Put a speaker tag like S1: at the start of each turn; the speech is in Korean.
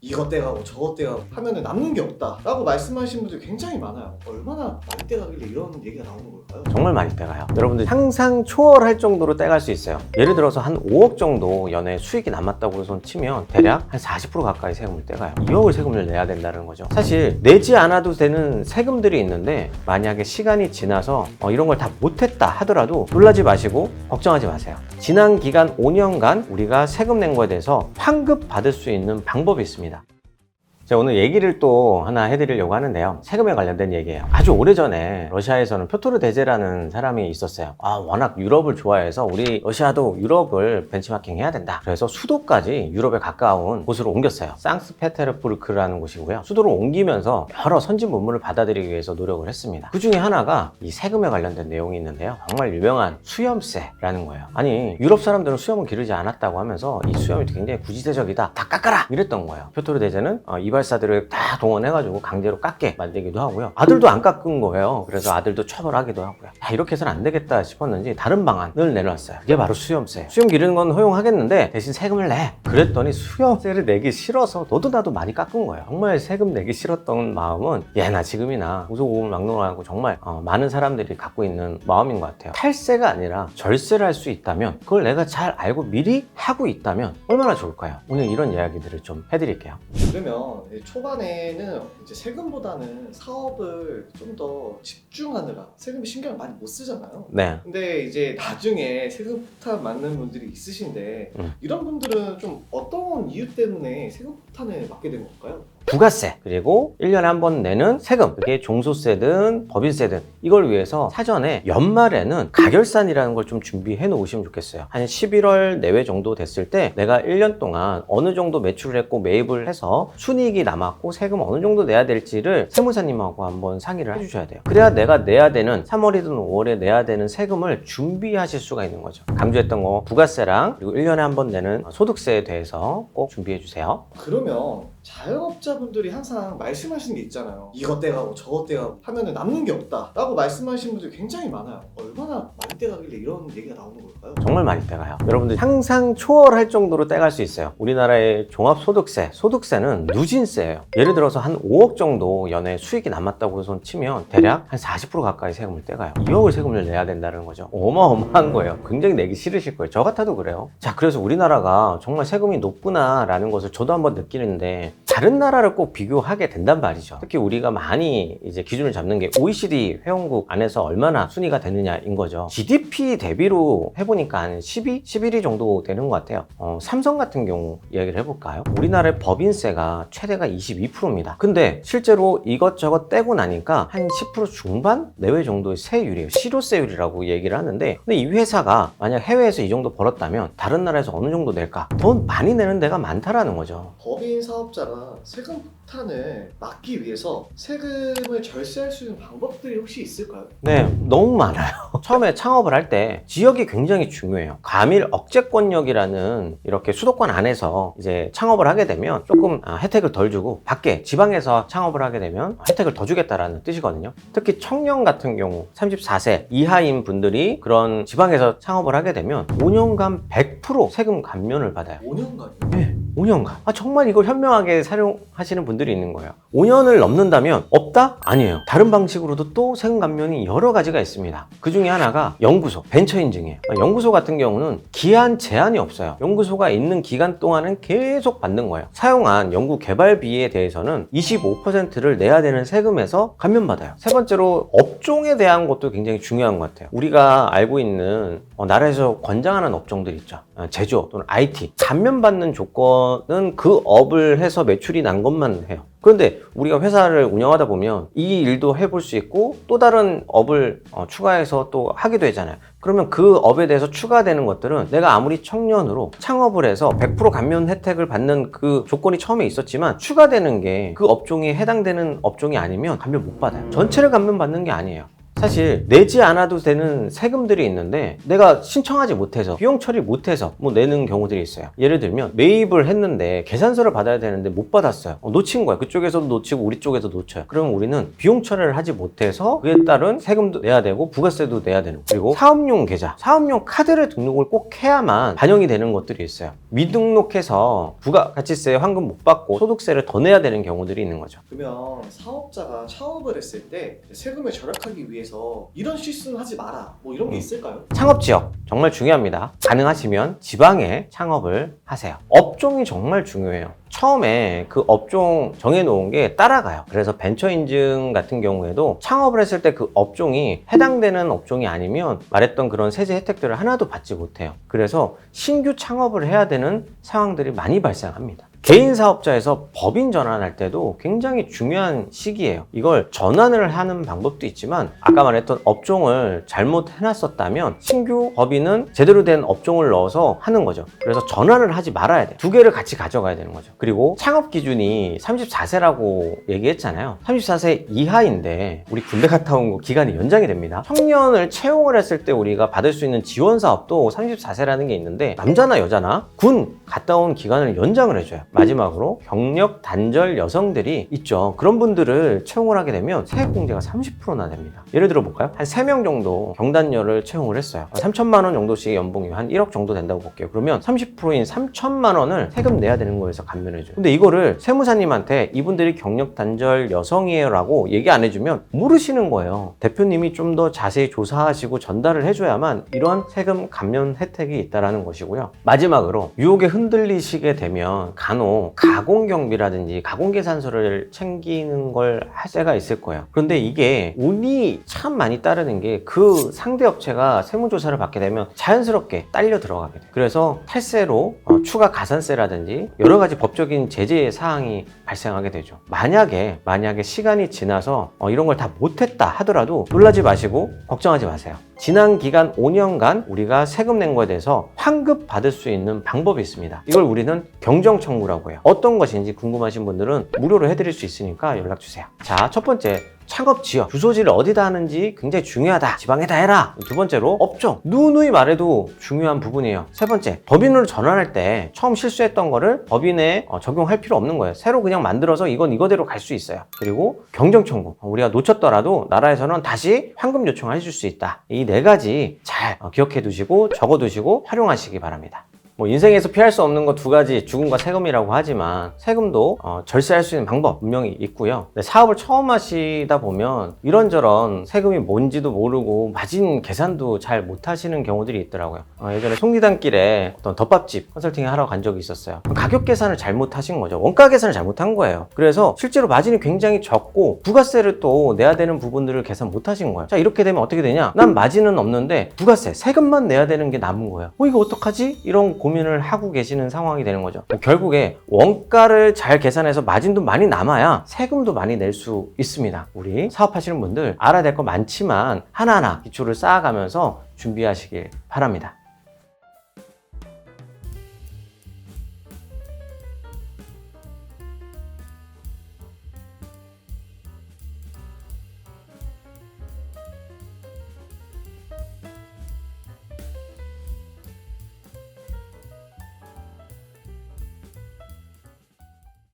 S1: 이것 떼가고 저것 떼가고 하면은 남는 게 없다 라고 말씀하시는 분들이 굉장히 많아요. 얼마나 많이 떼가길래 이런 얘기가 나오는 걸까요?
S2: 정말 많이 떼가요. 여러분들 상상 초월할 정도로 떼갈 수 있어요. 예를 들어서 한 5억 정도 연애 수익이 남았다고 손 치면 대략 한 40% 가까이 세금을 떼가요. 2억을 세금을 내야 된다는 거죠. 사실 내지 않아도 되는 세금들이 있는데 만약에 시간이 지나서 이런 걸 다 못했다 하더라도 놀라지 마시고 걱정하지 마세요. 지난 기간 5년간 우리가 세금 낸 거에 대해서 환급 받을 수 있는 방법이 있습니다. 제가 오늘 얘기를 또 하나 해드리려고 하는데요. 세금에 관련된 얘기예요. 아주 오래전에 러시아에서는 표토르 데제라는 사람이 있었어요. 워낙 유럽을 좋아해서 우리 러시아도 유럽을 벤치마킹 해야 된다. 그래서 수도까지 유럽에 가까운 곳으로 옮겼어요. 상스페테르부르크라는 곳이고요. 수도를 옮기면서 여러 선진 문물을 받아들이기 위해서 노력을 했습니다. 그 중에 하나가 이 세금에 관련된 내용이 있는데요. 정말 유명한 수염세라는 거예요. 아니 유럽 사람들은 수염을 기르지 않았다고 하면서 이 수염이 굉장히 구지대적이다. 다 깎아라! 이랬던 거예요. 표토르 데제는 이발사들을 다 동원해가지고 강제로 깎게 만들기도 하고요. 아들도 안 깎은 거예요. 그래서 아들도 처벌하기도 하고요. 이렇게 해서는 안 되겠다 싶었는지 다른 방안을 내놨어요. 이게 바로 수염세. 수염 기르는 건 허용하겠는데 대신 세금을 내. 그랬더니 수염세를 내기 싫어서 너도 나도 많이 깎은 거예요. 정말 세금 내기 싫었던 마음은 예나 지금이나 고소고금 막론하고 정말 많은 사람들이 갖고 있는 마음인 것 같아요. 탈세가 아니라 절세를 할 수 있다면 그걸 내가 잘 알고 미리 하고 있다면 얼마나 좋을까요? 오늘 이런 이야기들을 좀 해드릴게요.
S1: 그러면 초반에는 이제 세금보다는 사업을 좀 더 집중하느라 세금에 신경을 많이 못 쓰잖아요.
S2: 네.
S1: 근데 이제 나중에 세금 폭탄 맞는 분들이 있으신데 이런 분들은 좀 어떤 이유 때문에 세금 폭탄을 맞게 된 걸까요?
S2: 부가세 그리고 1년에 한 번 내는 세금, 그게 종소세든 법인세든 이걸 위해서 사전에 연말에는 가결산이라는 걸 좀 준비해 놓으시면 좋겠어요. 한 11월 내외 정도 됐을 때 내가 1년 동안 어느 정도 매출을 했고 매입을 해서 순이익이 남았고 세금 어느 정도 내야 될지를 세무사님하고 한번 상의를 해주셔야 돼요. 그래야 내가 내야 되는 3월이든 5월에 내야 되는 세금을 준비하실 수가 있는 거죠. 강조했던 거 부가세랑 그리고 1년에 한 번 내는 소득세에 대해서 꼭 준비해 주세요.
S1: 그러면 자영업자분들이 항상 말씀하시는 게 있잖아요. 이것 떼가고 저것 떼가고 하면은 남는 게 없다 라고 말씀하시는 분들이 굉장히 많아요. 얼마나 많이 떼가길래 이런 얘기가 나오는 걸까요?
S2: 정말 많이 떼가요. 여러분들 상상 초월할 정도로 떼갈 수 있어요. 우리나라의 종합소득세, 소득세는 누진세예요. 예를 들어서 한 5억 정도 연애 수익이 남았다고 손 치면 대략 한 40% 가까이 세금을 떼가요. 2억을 세금을 내야 된다는 거죠. 어마어마한 거예요. 굉장히 내기 싫으실 거예요. 저 같아도 그래요. 자, 그래서 우리나라가 정말 세금이 높구나라는 것을 저도 한번 느끼는데 다른 나라를 꼭 비교하게 된단 말이죠. 특히 우리가 많이 이제 기준을 잡는 게 OECD 회원국 안에서 얼마나 순위가 되느냐인 거죠. GDP 대비로 해보니까 한 12, 11위 정도 되는 것 같아요. 삼성 같은 경우 이야기를 해볼까요? 우리나라의 법인세가 최대가 22%입니다. 근데 실제로 이것저것 떼고 나니까 한 10% 중반 내외 정도의 세율이에요. 실효세율이라고 얘기를 하는데 근데 이 회사가 만약 해외에서 이 정도 벌었다면 다른 나라에서 어느 정도 낼까? 더 많이 내는 데가 많다라는 거죠.
S1: 법인 사업자가 세금 폭탄을 막기 위해서 세금을 절세할 수 있는 방법들이 혹시 있을까요?
S2: 네, 너무 많아요. 처음에 창업을 할 때 지역이 굉장히 중요해요. 과밀 억제권역이라는 이렇게 수도권 안에서 이제 창업을 하게 되면 조금 혜택을 덜 주고 밖에 지방에서 창업을 하게 되면 혜택을 더 주겠다라는 뜻이거든요. 특히 청년 같은 경우 34세 이하인 분들이 그런 지방에서 창업을 하게 되면 5년간 100% 세금 감면을 받아요.
S1: 5년간이요?
S2: 네, 5년간. 정말 이걸 현명하게 사용하시는 분들이 있는 거예요. 5년을 넘는다면 없다? 아니에요. 다른 방식으로도 또 세금 감면이 여러 가지가 있습니다. 그 중에 하나가 연구소, 벤처 인증이에요. 연구소 같은 경우는 기한 제한이 없어요. 연구소가 있는 기간 동안은 계속 받는 거예요. 사용한 연구 개발비에 대해서는 25%를 내야 되는 세금에서 감면받아요. 세 번째로 업종에 대한 것도 굉장히 중요한 것 같아요. 우리가 알고 있는 나라에서 권장하는 업종들 있죠. 제조업 또는 IT. 감면받는 조건은 그 업을 해서 매출이 난 것만 해요. 그런데 우리가 회사를 운영하다 보면 이 일도 해볼 수 있고 또 다른 업을 추가해서 또 하게 되잖아요. 그러면 그 업에 대해서 추가되는 것들은 내가 아무리 청년으로 창업을 해서 100% 감면 혜택을 받는 그 조건이 처음에 있었지만 추가되는 게 그 업종에 해당되는 업종이 아니면 감면 못 받아요. 전체를 감면 받는 게 아니에요. 사실 내지 않아도 되는 세금들이 있는데 내가 신청하지 못해서 비용 처리 못해서 뭐 내는 경우들이 있어요. 예를 들면 매입을 했는데 계산서를 받아야 되는데 못 받았어요. 놓친 거야. 그쪽에서도 놓치고 우리 쪽에서 놓쳐요. 그러면 우리는 비용 처리를 하지 못해서 그에 따른 세금도 내야 되고 부가세도 내야 되는, 그리고 사업용 계좌, 사업용 카드를 등록을 꼭 해야만 반영이 되는 것들이 있어요. 미등록해서 부가가치세 환급 못 받고 소득세를 더 내야 되는 경우들이 있는 거죠.
S1: 그러면 사업자가 창업을 했을 때 세금을 절약하기 위해서 이런 실수는 하지 마라, 뭐 이런 게 있을까요?
S2: 창업지역 정말 중요합니다. 가능하시면 지방에 창업을 하세요. 업종이 정말 중요해요. 처음에 그 업종 정해놓은 게 따라가요. 그래서 벤처 인증 같은 경우에도 창업을 했을 때 그 업종이 해당되는 업종이 아니면 말했던 그런 세제 혜택들을 하나도 받지 못해요. 그래서 신규 창업을 해야 되는 상황들이 많이 발생합니다. 개인 사업자에서 법인 전환할 때도 굉장히 중요한 시기예요. 이걸 전환을 하는 방법도 있지만 아까 말했던 업종을 잘못 해놨었다면 신규 법인은 제대로 된 업종을 넣어서 하는 거죠. 그래서 전환을 하지 말아야 돼요. 두 개를 같이 가져가야 되는 거죠. 그리고 창업 기준이 34세라고 얘기했잖아요. 34세 이하인데 우리 군대 갔다 온 거 기간이 연장이 됩니다. 청년을 채용을 했을 때 우리가 받을 수 있는 지원 사업도 34세라는 게 있는데 남자나 여자나 군 갔다 온 기간을 연장을 해줘요. 마지막으로 경력 단절 여성들이 있죠. 그런 분들을 채용을 하게 되면 세액 공제가 30%나 됩니다. 예를 들어 볼까요? 한 3명 정도 경단녀를 채용을 했어요. 3천만 원 정도씩 연봉이 한 1억 정도 된다고 볼게요. 그러면 30%인 3천만 원을 세금 내야 되는 거에서 감면해줘요. 근데 이거를 세무사님한테 이분들이 경력 단절 여성이에요 라고 얘기 안 해주면 모르시는 거예요. 대표님이 좀 더 자세히 조사하시고 전달을 해줘야만 이런 세금 감면 혜택이 있다는 것이고요. 마지막으로 유혹에 흔들리시게 되면 간혹 가공경비라든지 가공계산서를 챙기는 걸 할 때가 있을 거예요. 그런데 이게 운이 참 많이 따르는 게 그 상대 업체가 세무조사를 받게 되면 자연스럽게 딸려 들어가게 돼요. 그래서 탈세로 추가 가산세라든지 여러 가지 법적인 제재 사항이 발생하게 되죠. 만약에 시간이 지나서 이런 걸 다 못했다 하더라도 놀라지 마시고 걱정하지 마세요. 지난 기간 5년간 우리가 세금 낸 거에 대해서 환급 받을 수 있는 방법이 있습니다. 이걸 우리는 경정 청구라고 해요. 어떤 것인지 궁금하신 분들은 무료로 해드릴 수 있으니까 연락 주세요. 자, 첫 번째, 창업 지역, 주소지를 어디다 하는지 굉장히 중요하다. 지방에다 해라. 두 번째로, 업종. 누누이 말해도 중요한 부분이에요. 세 번째, 법인으로 전환할 때 처음 실수했던 거를 법인에 적용할 필요 없는 거예요. 새로 그냥 만들어서 이건 이거대로 갈 수 있어요. 그리고 경정 청구. 우리가 놓쳤더라도 나라에서는 다시 환급 요청을 해줄 수 있다. 이 네 가지 잘 기억해 두시고 적어 두시고 활용하시기 바랍니다. 뭐 인생에서 피할 수 없는 거 두 가지, 죽음과 세금이라고 하지만 세금도 절세할 수 있는 방법 분명히 있고요. 사업을 처음 하시다 보면 이런저런 세금이 뭔지도 모르고 마진 계산도 잘 못하시는 경우들이 있더라고요. 예전에 송리단길에 어떤 덮밥집 컨설팅 하러 간 적이 있었어요. 가격 계산을 잘못하신 거죠. 원가 계산을 잘못한 거예요. 그래서 실제로 마진이 굉장히 적고 부가세를 또 내야 되는 부분들을 계산 못하신 거예요. 자, 이렇게 되면 어떻게 되냐? 난 마진은 없는데 부가세, 세금만 내야 되는 게 남은 거예요. 이거 어떡하지? 이런 고민을 하고 계시는 상황이 되는 거죠. 결국에 원가를 잘 계산해서 마진도 많이 남아야 세금도 많이 낼 수 있습니다. 우리 사업하시는 분들 알아야 될 거 많지만 하나하나 기초를 쌓아가면서 준비하시길 바랍니다.